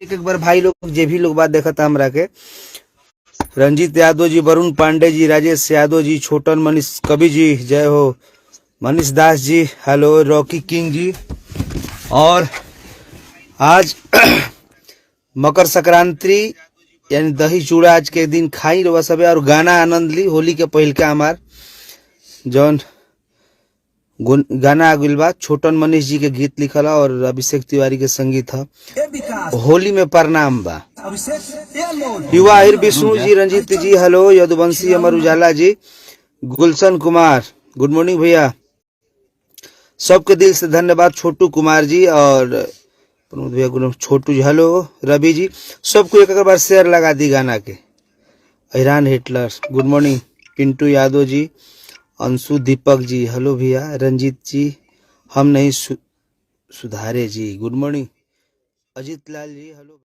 एक बार भाई लोग जे भी लोग बात देखा था हमरा के, रंजीत यादव जी, वरुण पांडे जी, राजेश यादव जी, छोटन मनीष कवि जी, जय हो, Manish Das ji, hello, Rocky king जी। और आज मकर संक्रांति यानी दही चूड़ा आज के दिन खाई रवा सबे और गाना आनंद ली। होली के पहिल का हमार जौन गाना आगिल बा, छोटन मनीष जी के गीत लिखल और अभिषेक तिवारी के संगीत है। होली में प्रणाम बा। युवा हिर विष्णु जी, रंजीत जी, हेलो, यदुवंशी, अमर उजाला जी, गुलशन कुमार, गुड मॉर्निंग भैया, सबके दिल से धन्यवाद। छोटू कुमार जी और प्रमोद भैया, छोटू जी, हेलो, रवि जी, सबको एक बार शेयर लगा दी गाना के। Iran Hitler, good morning. Pintu Yadav ji, Anshu Deepak ji, hello भैया, रंजीत जी, हम नहीं सुधारे जी, good morning. Ajit Lal ji, hello.